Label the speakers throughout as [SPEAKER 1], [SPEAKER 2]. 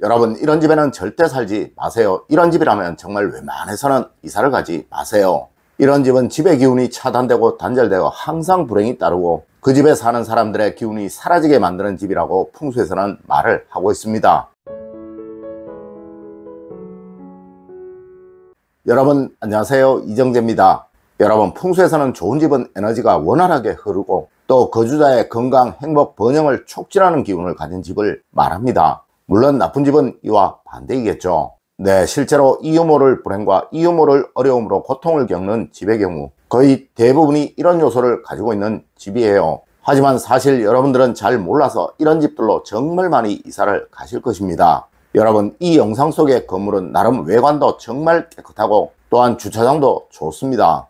[SPEAKER 1] 여러분, 이런 집에는 절대 살지 마세요. 이런 집이라면 정말 웬만해서는 이사를 가지 마세요. 이런 집은 집의 기운이 차단되고 단절되고 항상 불행이 따르고 그 집에 사는 사람들의 기운이 사라지게 만드는 집이라고 풍수에서는 말을 하고 있습니다. 여러분 안녕하세요, 이정재입니다. 여러분, 풍수에서는 좋은 집은 에너지가 원활하게 흐르고 또 거주자의 건강, 행복, 번영을 촉진하는 기운을 가진 집을 말합니다. 물론 나쁜 집은 이와 반대이겠죠. 네, 실제로 이유 모를 불행과 이유 모를 어려움으로 고통을 겪는 집의 경우 거의 대부분이 이런 요소를 가지고 있는 집이에요. 하지만 사실 여러분들은 잘 몰라서 이런 집들로 정말 많이 이사를 가실 것입니다. 여러분, 이 영상 속의 건물은 나름 외관도 정말 깨끗하고 또한 주차장도 좋습니다.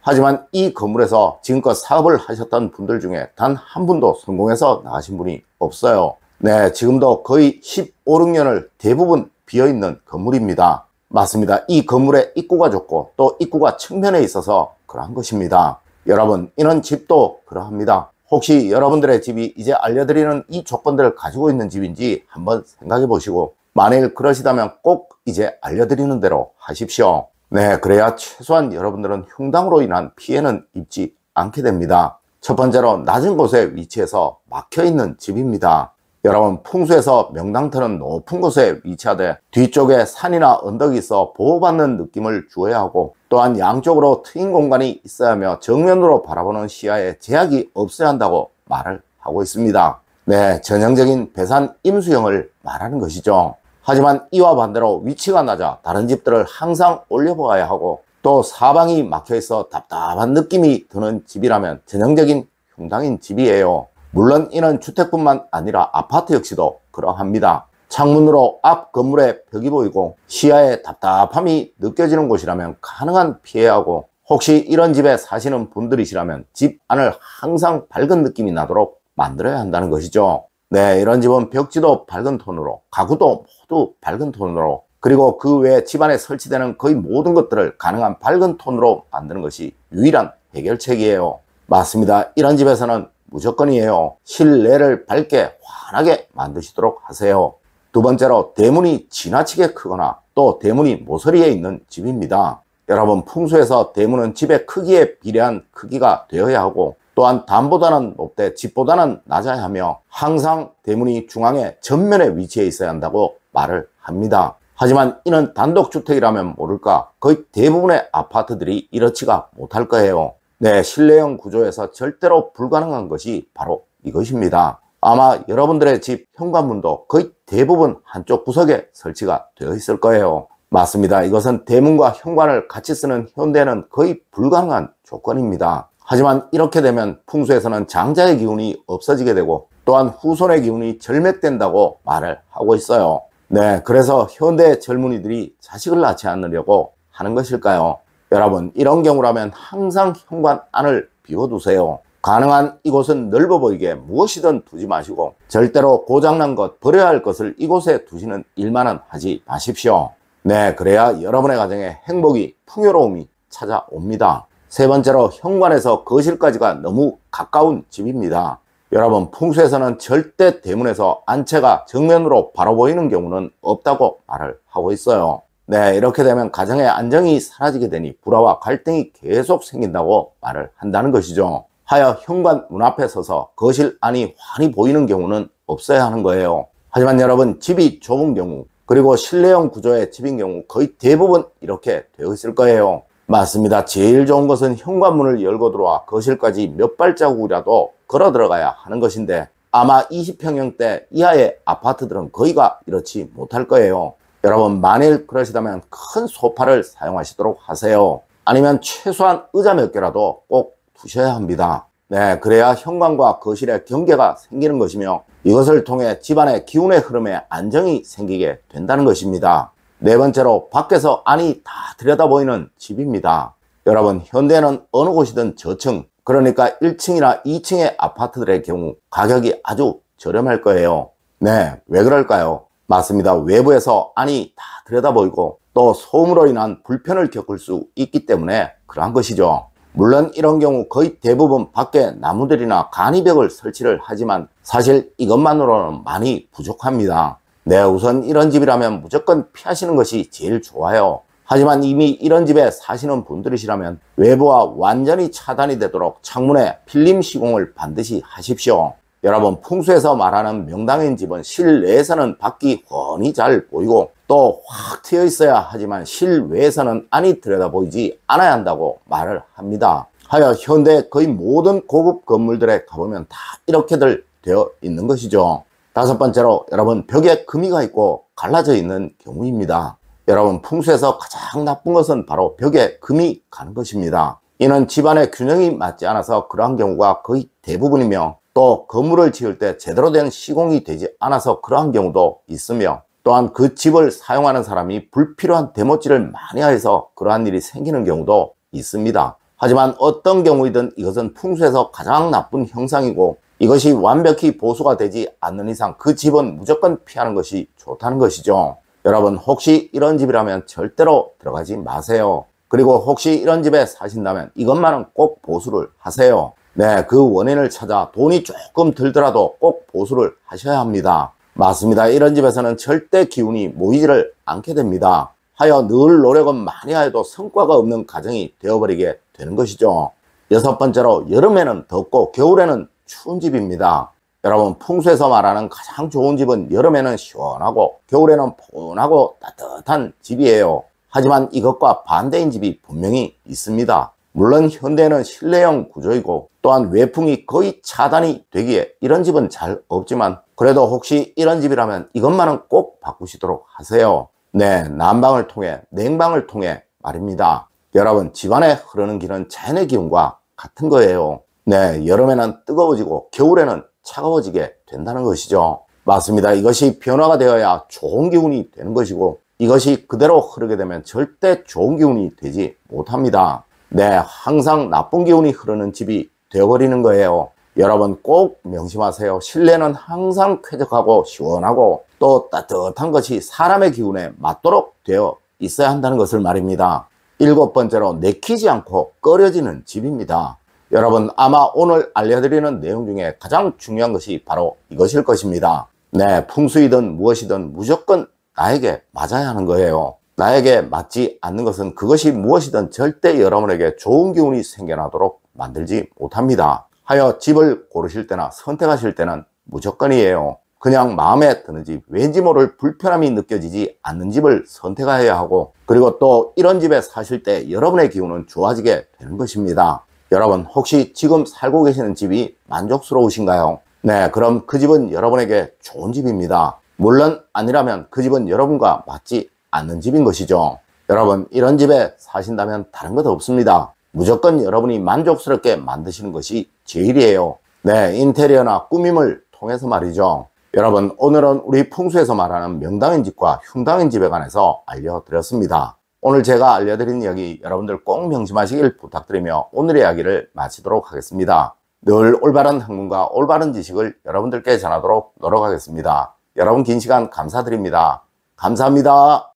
[SPEAKER 1] 하지만 이 건물에서 지금껏 사업을 하셨던 분들 중에 단 한 분도 성공해서 나가신 분이 없어요. 네, 지금도 거의 15, 16년을 대부분 비어있는 건물입니다. 맞습니다. 이 건물의 입구가 좁고 또 입구가 측면에 있어서 그러한 것입니다. 여러분, 이런 집도 그러합니다. 혹시 여러분들의 집이 이제 알려드리는 이 조건들을 가지고 있는 집인지 한번 생각해 보시고 만일 그러시다면 꼭 이제 알려드리는 대로 하십시오. 네, 그래야 최소한 여러분들은 흉당으로 인한 피해는 입지 않게 됩니다. 첫 번째로 낮은 곳에 위치해서 막혀있는 집입니다. 여러분, 풍수에서 명당터는 높은 곳에 위치하되 뒤쪽에 산이나 언덕이 있어 보호받는 느낌을 주어야 하고 또한 양쪽으로 트인 공간이 있어야 하며 정면으로 바라보는 시야에 제약이 없어야 한다고 말을 하고 있습니다. 네, 전형적인 배산 임수형을 말하는 것이죠. 하지만 이와 반대로 위치가 낮아 다른 집들을 항상 올려보아야 하고 또 사방이 막혀있어 답답한 느낌이 드는 집이라면 전형적인 흉당인 집이에요. 물론 이는 주택뿐만 아니라 아파트 역시도 그러합니다. 창문으로 앞 건물의 벽이 보이고 시야에 답답함이 느껴지는 곳이라면 가능한 피해하고 혹시 이런 집에 사시는 분들이시라면 집 안을 항상 밝은 느낌이 나도록 만들어야 한다는 것이죠. 네, 이런 집은 벽지도 밝은 톤으로 가구도 모두 밝은 톤으로 그리고 그 외에 집안에 설치되는 거의 모든 것들을 가능한 밝은 톤으로 만드는 것이 유일한 해결책이에요. 맞습니다. 이런 집에서는 무조건이에요. 실내를 밝게 환하게 만드시도록 하세요. 두 번째로, 대문이 지나치게 크거나 또 대문이 모서리에 있는 집입니다. 여러분, 풍수에서 대문은 집의 크기에 비례한 크기가 되어야 하고 또한 담보다는 높되 집보다는 낮아야 하며 항상 대문이 중앙에 전면에 위치해 있어야 한다고 말을 합니다. 하지만 이는 단독주택이라면 모를까 거의 대부분의 아파트들이 이렇지가 못할 거예요. 네, 실내형 구조에서 절대로 불가능한 것이 바로 이것입니다. 아마 여러분들의 집 현관문도 거의 대부분 한쪽 구석에 설치가 되어 있을 거예요. 맞습니다. 이것은 대문과 현관을 같이 쓰는 현대는 거의 불가능한 조건입니다. 하지만 이렇게 되면 풍수에서는 장자의 기운이 없어지게 되고 또한 후손의 기운이 절맥된다고 말을 하고 있어요. 네, 그래서 현대의 젊은이들이 자식을 낳지 않으려고 하는 것일까요? 여러분, 이런 경우라면 항상 현관 안을 비워두세요. 가능한 이곳은 넓어 보이게 무엇이든 두지 마시고 절대로 고장난 것, 버려야 할 것을 이곳에 두시는 일만은 하지 마십시오. 네, 그래야 여러분의 가정에 행복이, 풍요로움이 찾아옵니다. 세 번째로, 현관에서 거실까지가 너무 가까운 집입니다. 여러분, 풍수에서는 절대 대문에서 안채가 정면으로 바로 보이는 경우는 없다고 말을 하고 있어요. 네, 이렇게 되면 가정의 안정이 사라지게 되니 불화와 갈등이 계속 생긴다고 말을 한다는 것이죠. 하여 현관 문 앞에 서서 거실 안이 환히 보이는 경우는 없어야 하는 거예요. 하지만 여러분, 집이 좁은 경우 그리고 실내형 구조의 집인 경우 거의 대부분 이렇게 되어 있을 거예요. 맞습니다. 제일 좋은 것은 현관문을 열고 들어와 거실까지 몇 발자국이라도 걸어 들어가야 하는 것인데 아마 20평형대 이하의 아파트들은 거의가 이렇지 못할 거예요. 여러분, 만일 그러시다면 큰 소파를 사용하시도록 하세요. 아니면 최소한 의자 몇 개라도 꼭 두셔야 합니다. 네, 그래야 현관과 거실의 경계가 생기는 것이며 이것을 통해 집안의 기운의 흐름에 안정이 생기게 된다는 것입니다. 네 번째로, 밖에서 안이 다 들여다보이는 집입니다. 여러분, 현대는 어느 곳이든 저층, 그러니까 1층이나 2층의 아파트들의 경우 가격이 아주 저렴할 거예요. 네, 왜 그럴까요? 맞습니다. 외부에서 안이 다 들여다보이고 또 소음으로 인한 불편을 겪을 수 있기 때문에 그러한 것이죠. 물론 이런 경우 거의 대부분 밖에 나무들이나 간이벽을 설치를 하지만 사실 이것만으로는 많이 부족합니다. 네, 우선 이런 집이라면 무조건 피하시는 것이 제일 좋아요. 하지만 이미 이런 집에 사시는 분들이시라면 외부와 완전히 차단이 되도록 창문에 필름 시공을 반드시 하십시오. 여러분, 풍수에서 말하는 명당인 집은 실내에서는 밖이 훤히 잘 보이고 또 확 트여 있어야 하지만 실외에서는 안이 들여다 보이지 않아야 한다고 말을 합니다. 하여 현대 거의 모든 고급 건물들에 가보면 다 이렇게들 되어 있는 것이죠. 다섯 번째로, 여러분, 벽에 금이가 있고 갈라져 있는 경우입니다. 여러분, 풍수에서 가장 나쁜 것은 바로 벽에 금이 가는 것입니다. 이는 집안의 균형이 맞지 않아서 그러한 경우가 거의 대부분이며 또 건물을 지을 때 제대로 된 시공이 되지 않아서 그러한 경우도 있으며 또한 그 집을 사용하는 사람이 불필요한 데모질을 많이 해서 그러한 일이 생기는 경우도 있습니다. 하지만 어떤 경우이든 이것은 풍수에서 가장 나쁜 형상이고 이것이 완벽히 보수가 되지 않는 이상 그 집은 무조건 피하는 것이 좋다는 것이죠. 여러분, 혹시 이런 집이라면 절대로 들어가지 마세요. 그리고 혹시 이런 집에 사신다면 이것만은 꼭 보수를 하세요. 네, 그 원인을 찾아 돈이 조금 들더라도 꼭 보수를 하셔야 합니다. 맞습니다. 이런 집에서는 절대 기운이 모이지를 않게 됩니다. 하여 늘 노력은 많이 하여도 성과가 없는 가정이 되어버리게 되는 것이죠. 여섯 번째로, 여름에는 덥고 겨울에는 추운 집입니다. 여러분, 풍수에서 말하는 가장 좋은 집은 여름에는 시원하고 겨울에는 포근하고 따뜻한 집이에요. 하지만 이것과 반대인 집이 분명히 있습니다. 물론 현대는 실내형 구조이고 또한 외풍이 거의 차단이 되기에 이런 집은 잘 없지만 그래도 혹시 이런 집이라면 이것만은 꼭 바꾸시도록 하세요. 네, 난방을 통해 냉방을 통해 말입니다. 여러분, 집안에 흐르는 기는 자연의 기운과 같은 거예요. 네, 여름에는 뜨거워지고 겨울에는 차가워지게 된다는 것이죠. 맞습니다. 이것이 변화가 되어야 좋은 기운이 되는 것이고 이것이 그대로 흐르게 되면 절대 좋은 기운이 되지 못합니다. 네, 항상 나쁜 기운이 흐르는 집이 되어버리는 거예요. 여러분, 꼭 명심하세요. 실내는 항상 쾌적하고 시원하고 또 따뜻한 것이 사람의 기운에 맞도록 되어 있어야 한다는 것을 말입니다. 일곱 번째로, 내키지 않고 꺼려지는 집입니다. 여러분, 아마 오늘 알려드리는 내용 중에 가장 중요한 것이 바로 이것일 것입니다. 네, 풍수이든 무엇이든 무조건 나에게 맞아야 하는 거예요. 나에게 맞지 않는 것은 그것이 무엇이든 절대 여러분에게 좋은 기운이 생겨나도록 만들지 못합니다. 하여 집을 고르실 때나 선택하실 때는 무조건이에요. 그냥 마음에 드는 집, 왠지 모를 불편함이 느껴지지 않는 집을 선택해야 하고 그리고 또 이런 집에 사실 때 여러분의 기운은 좋아지게 되는 것입니다. 여러분, 혹시 지금 살고 계시는 집이 만족스러우신가요? 네, 그럼 그 집은 여러분에게 좋은 집입니다. 물론 아니라면 그 집은 여러분과 맞지 않는 집인 것이죠. 여러분, 이런 집에 사신다면 다른 것 없습니다. 무조건 여러분이 만족스럽게 만드시는 것이 제일이에요. 네, 인테리어나 꾸밈을 통해서 말이죠. 여러분, 오늘은 우리 풍수에서 말하는 명당인 집과 흉당인 집에 관해서 알려드렸습니다. 오늘 제가 알려드린 이야기 여러분들 꼭 명심하시길 부탁드리며 오늘의 이야기를 마치도록 하겠습니다. 늘 올바른 학문과 올바른 지식을 여러분들께 전하도록 노력하겠습니다. 여러분, 긴 시간 감사드립니다. 감사합니다.